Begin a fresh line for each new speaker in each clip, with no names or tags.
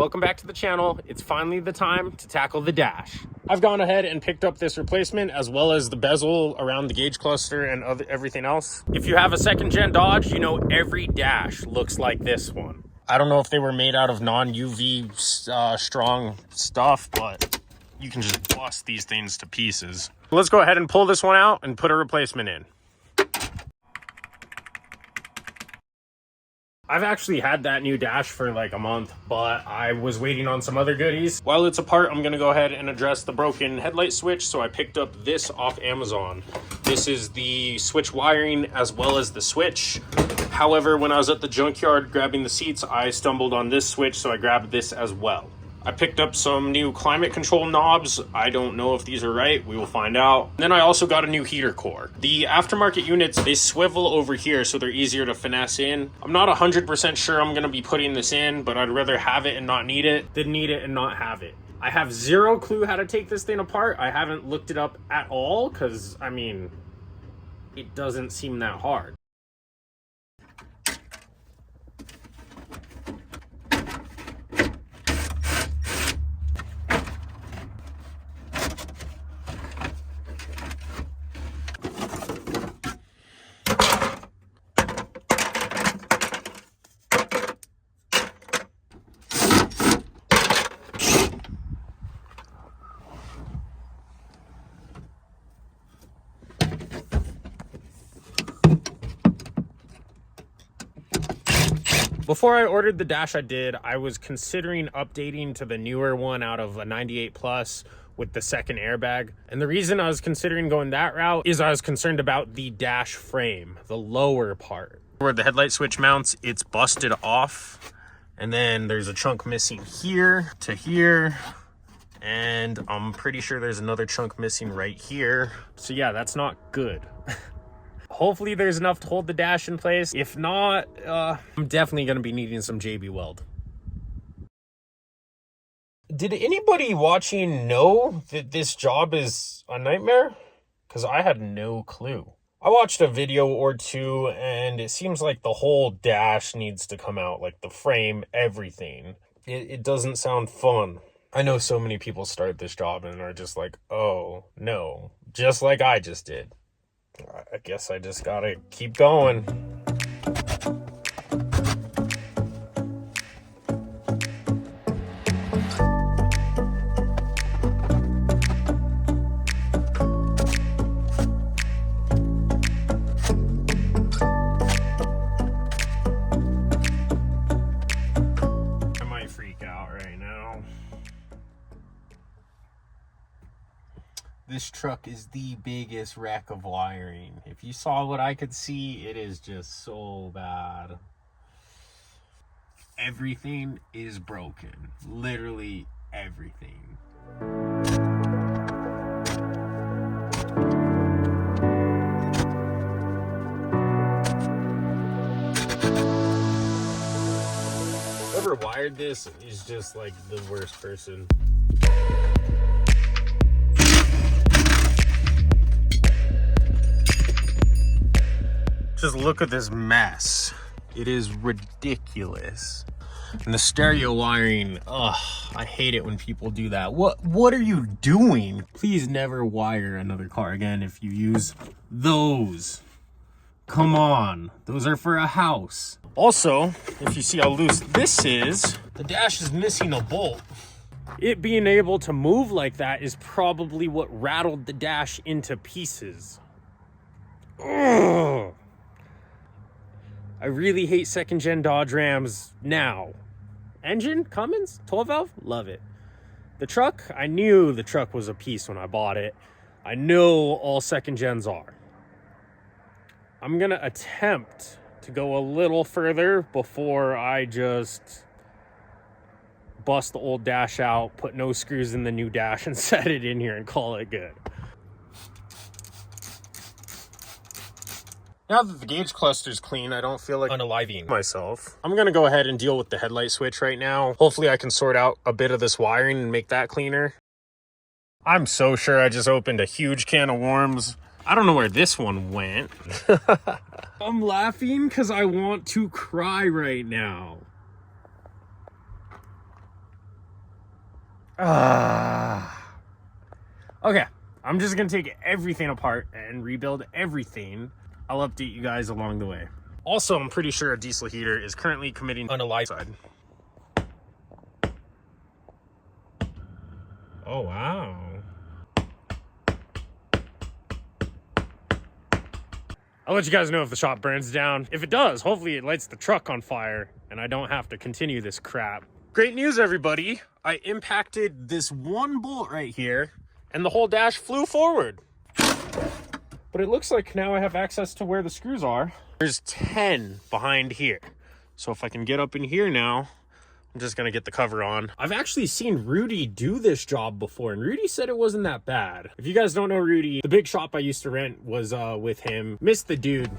Welcome back to the channel. It's finally the time to tackle the dash. I've gone ahead and picked up this replacement as well as the bezel around the gauge cluster and everything else. If you have a second gen Dodge, you know every dash looks like this one. I don't know if they were made out of non-UV strong stuff, but you can just bust these things to pieces. Let's go ahead and pull this one out and put a replacement in. I've actually had that new dash for like a month, but I was waiting on some other goodies. While it's apart, I'm gonna go ahead and address the broken headlight switch. So I picked up this off Amazon. This is the switch wiring as well as the switch. However, when I was at the junkyard grabbing the seats, I stumbled on this switch, so I grabbed this as well. I picked up some new climate control knobs. I don't know if these are right. We will find out. Then I also got a new heater core. The aftermarket units, they swivel over here, so they're easier to finesse in. I'm not 100% sure I'm going to be putting this in, but I'd rather have it and not need it than need it and not have it. I have zero clue how to take this thing apart. I haven't looked it up at all because, I mean, it doesn't seem that hard. Before I ordered the dash I was considering updating to the newer one out of a 98 Plus with the second airbag. And the reason I was considering going that route is I was concerned about the dash frame, the lower part. Where the headlight switch mounts, it's busted off. And then there's a chunk missing here to here. And I'm pretty sure there's another chunk missing right here. So yeah, that's not good. Hopefully there's enough to hold the dash in place. If not, I'm definitely going to be needing some JB Weld. Did anybody watching know that this job is a nightmare? Because I had no clue. I watched a video or two and it seems like the whole dash needs to come out, like the frame, everything. It doesn't sound fun. I know so many people start this job and are just like, oh no, just like I just did. I guess I just gotta keep going. I might freak out right now. This truck is the biggest wreck of wiring. If you saw what I could see, it is just so bad. Everything is broken. Literally everything. Whoever wired this is just like the worst person. Just look at this mess. It is ridiculous. And the stereo wiring, ugh, I hate it when people do that. What are you doing? Please never wire another car again if you use those. Come on, those are for a house. Also, if you see how loose this is, the dash is missing a bolt. It being able to move like that is probably what rattled the dash into pieces. Ugh. I really hate second gen Dodge Rams now. Engine, Cummins, 12 valve, love it. The truck, I knew the truck was a piece when I bought it. I know all second gens are. I'm gonna attempt to go a little further before I just bust the old dash out, put no screws in the new dash and set it in here and call it good. Now that the gauge cluster's clean, I don't feel like unaliving myself. I'm gonna go ahead and deal with the headlight switch right now. Hopefully I can sort out a bit of this wiring and make that cleaner. I'm so sure I just opened a huge can of worms. I don't know where this one went. I'm laughing because I want to cry right now. Okay, I'm just gonna take everything apart and rebuild everything. I'll update you guys along the way. Also, I'm pretty sure a diesel heater is currently committing on a light side. Oh, wow. I'll let you guys know if the shop burns down. If it does, hopefully it lights the truck on fire and I don't have to continue this crap. Great news, everybody. I impacted this one bolt right here and the whole dash flew forward. But it looks like now I have access to where the screws are. There's 10 behind here. So if I can get up in here now, I'm just gonna get the cover on. I've actually seen Rudy do this job before, and Rudy said it wasn't that bad. If you guys don't know Rudy, the big shop I used to rent was with him. Missed the dude.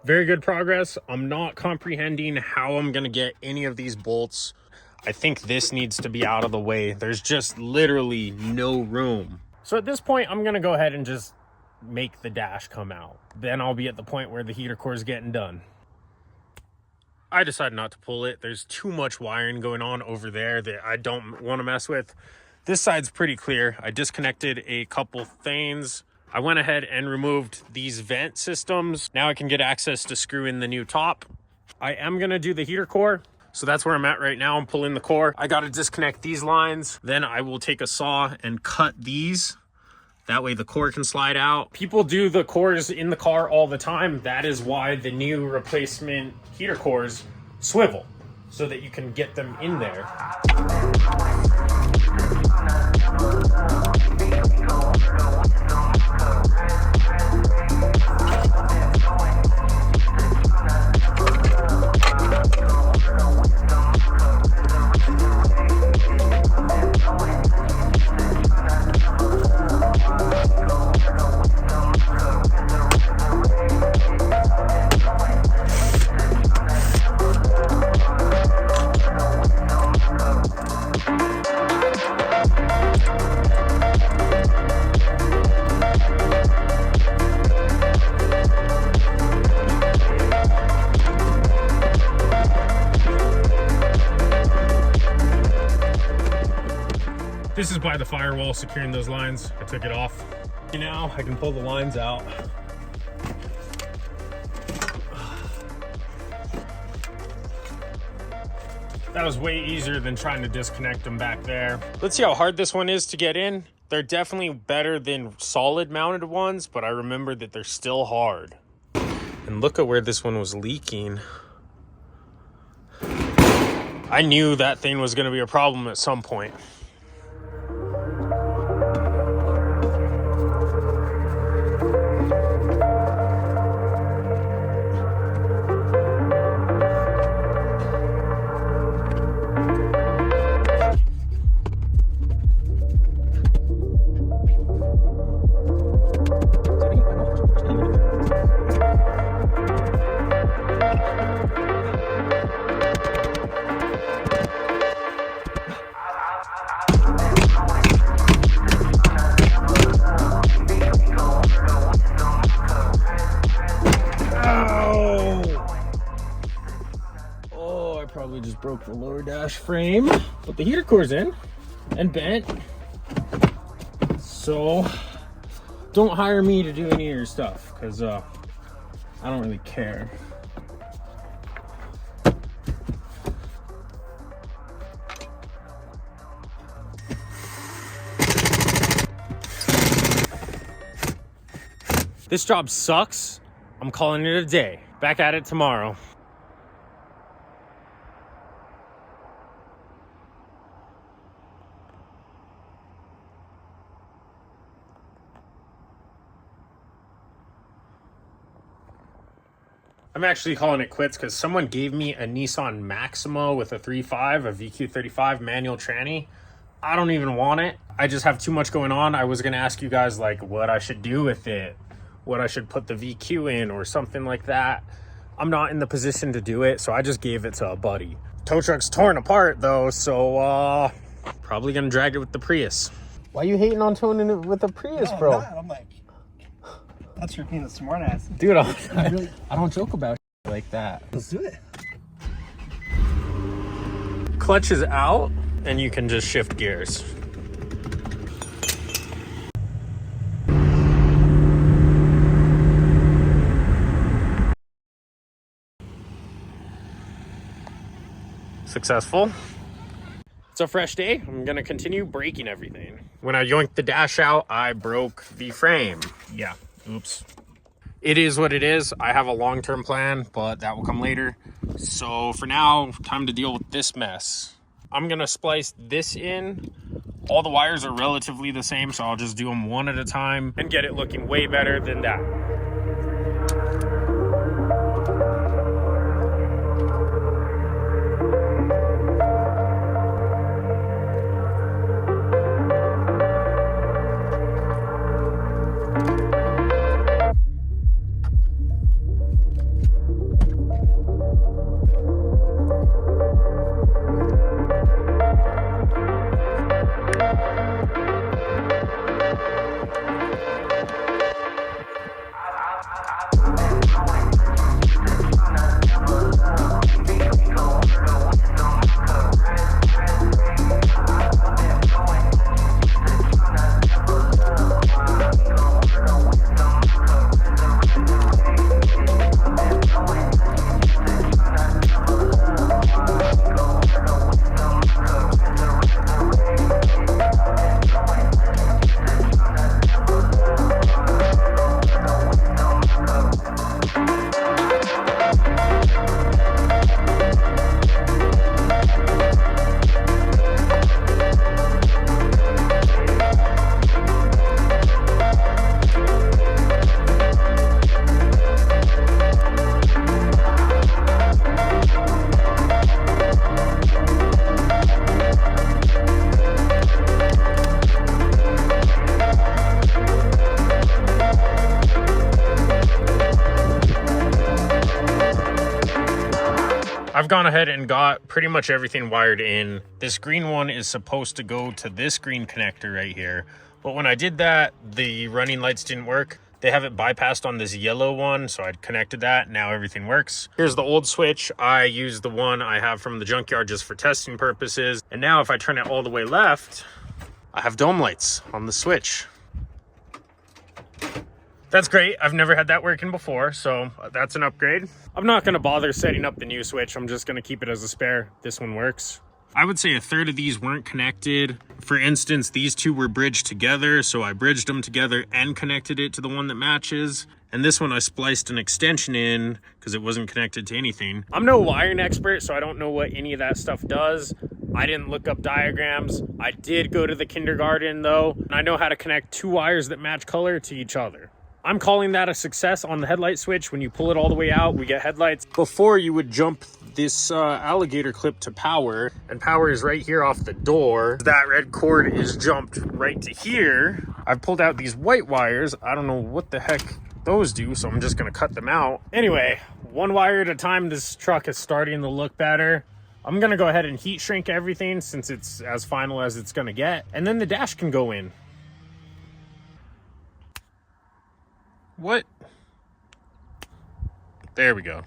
Very good progress. I'm not comprehending how I'm gonna get any of these bolts. I think this needs to be out of the way. There's just literally no room. So at this point, I'm gonna go ahead and just make the dash come out. Then I'll be at the point where the heater core is getting done. I decided not to pull it. There's too much wiring going on over there that I don't want to mess with. This side's pretty clear. I disconnected a couple things. I went ahead and removed these vent systems. Now I can get access to screw in the new top. I am gonna do the heater core. So that's where I'm at right now. I'm pulling the core. I gotta disconnect these lines. Then I will take a saw and cut these. That way the core can slide out. People do the cores in the car all the time. That is why the new replacement heater cores swivel, so that you can get them in there. This is by the firewall securing those lines. I took it off. Now I can pull the lines out. That was way easier than trying to disconnect them back there. Let's see how hard this one is to get in. They're definitely better than solid mounted ones, but I remember that they're still hard. And look at where this one was leaking. I knew that thing was gonna be a problem at some point. Probably just broke the lower dash frame, but the heater core's in and bent. So don't hire me to do any of your stuff, because I don't really care. This job sucks. I'm calling it a day. Back at it tomorrow. I'm actually calling it quits because someone gave me a Nissan Maxima with a 3.5, a VQ35 manual tranny. I don't even want it. I just have too much going on. I was going to ask you guys like what I should do with it, what I should put the VQ in or something like that. I'm not in the position to do it, so I just gave it to a buddy. Tow truck's torn apart though, so probably going to drag it with the Prius. Why are you hating on towing it with the Prius, bro?
I'm like, that's for being a smart ass.
Dude, I don't joke about like that.
Let's do it.
Clutch is out and you can just shift gears. Successful. It's a fresh day. I'm gonna continue braking everything. When I yoinked the dash out, I broke the frame. Yeah, oops. It is what it is. I have a long-term plan, but that will come later. So for now, time to deal with this mess. I'm gonna splice this in. All the wires are relatively the same, so I'll just do them one at a time and get it looking way better than that. I've gone ahead and got pretty much everything wired in. This green one is supposed to go to this green connector right here. But when I did that, the running lights didn't work. They have it bypassed on this yellow one, so I connected that. Now everything works. Here's the old switch. I use the one I have from the junkyard just for testing purposes. And now if I turn it all the way left, I have dome lights on the switch. That's great. I've never had that working before, so that's an upgrade. I'm not going to bother setting up the new switch. I'm just going to keep it as a spare. This one works. I would say a third of these weren't connected. For instance, these two were bridged together, so I bridged them together and connected it to the one that matches. And this one I spliced an extension in because it wasn't connected to anything. I'm no wiring expert, so I don't know what any of that stuff does. I didn't look up diagrams. I did go to the kindergarten though, and I know how to connect two wires that match color to each other. I'm calling that a success on the headlight switch. When you pull it all the way out, we get headlights. Before, you would jump this alligator clip to power, and power is right here off the door. That red cord is jumped right to here. I've pulled out these white wires. I don't know what the heck those do, so I'm just gonna cut them out. Anyway, one wire at a time, this truck is starting to look better. I'm gonna go ahead and heat shrink everything since it's as final as it's gonna get, and then the dash can go in. What? There we go.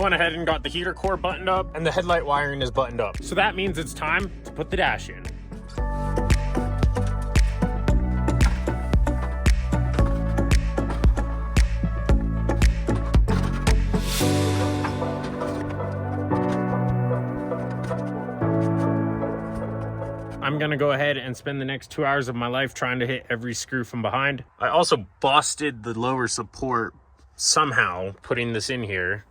went ahead and got the heater core buttoned up and the headlight wiring is buttoned up. So that means it's time to put the dash in. I'm gonna go ahead and spend the next 2 hours of my life trying to hit every screw from behind. I also busted the lower support somehow putting this in here.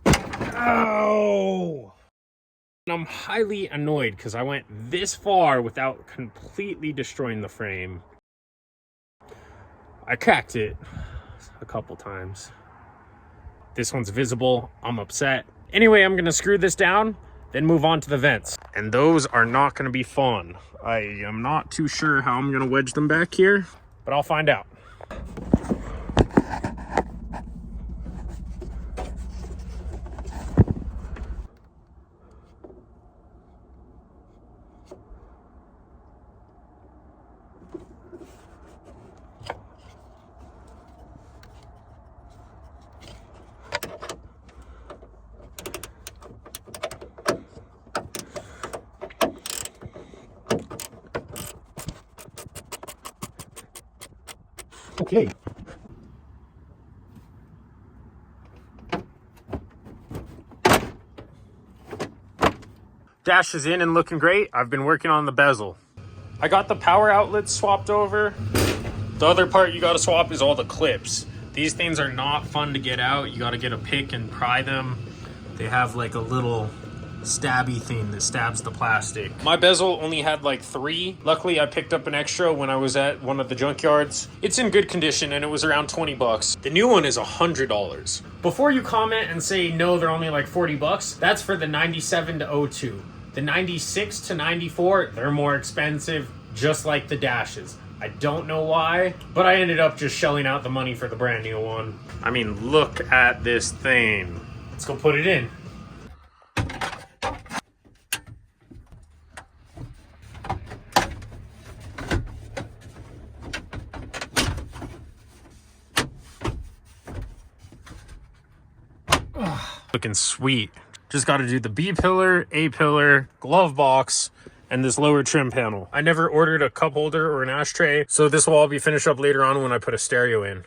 Ow! And I'm highly annoyed because I went this far without completely destroying the frame. I cracked it a couple times. This one's visible. I'm upset. Anyway, I'm gonna screw this down, then move on to the vents. And those are not gonna be fun. I am not too sure how I'm gonna wedge them back here, but I'll find out. Okay. Dash is in and looking great. I've been working on the bezel. I got the power outlets swapped over. The other part you gotta swap is all the clips. These things are not fun to get out. You gotta get a pick and pry them. They have like a little stabby thing that stabs the plastic. My bezel only had like 3. Luckily I picked up an extra when I was at one of the junkyards. It's in good condition and it was around 20 bucks. The new one is $100. Before you comment and say no, they're only like 40 bucks, that's for the 97 to 02. The 96 to 94, they're more expensive, just like the dashes. I don't know why, but I ended up just shelling out the money for the brand new one. I mean, look at this thing. Let's go put it in. Looking sweet. Just got to do the B pillar, A pillar, glove box, and this lower trim panel. I never ordered a cup holder or an ashtray, so this will all be finished up later on when I put a stereo in.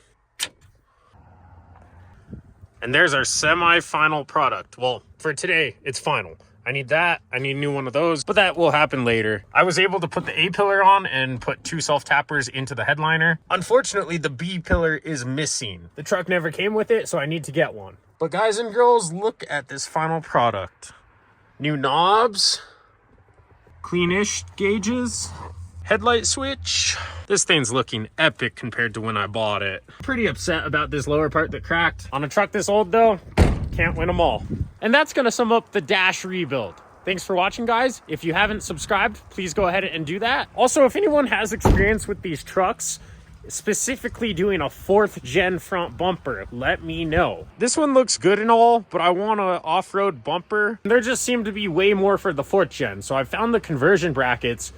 And there's our semi-final product. Well, for today, it's final. I need that. I need a new one of those, but that will happen later. I was able to put the A pillar on and put 2 self-tappers into the headliner. Unfortunately, the B pillar is missing. The truck never came with it, so I need to get one. But guys and girls, look at this final product. New knobs, cleanish gauges, headlight switch. This thing's looking epic compared to when I bought it. Pretty upset about this lower part that cracked. On a truck this old though, can't win them all. And that's gonna sum up the dash rebuild. Thanks for watching, guys. If you haven't subscribed, please go ahead and do that. Also, if anyone has experience with these trucks, specifically doing a 4th gen front bumper, let me know. This one looks good and all, but I want an off-road bumper. There just seem to be way more for the 4th gen, so I found the conversion brackets,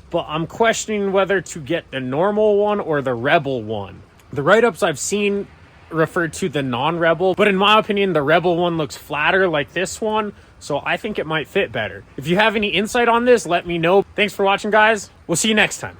but I'm questioning whether to get the normal one or the Rebel one. The write-ups I've seen refer to the non-Rebel, but in my opinion, the Rebel one looks flatter like this one, so I think it might fit better. If you have any insight on this, let me know. Thanks for watching, guys. We'll see you next time.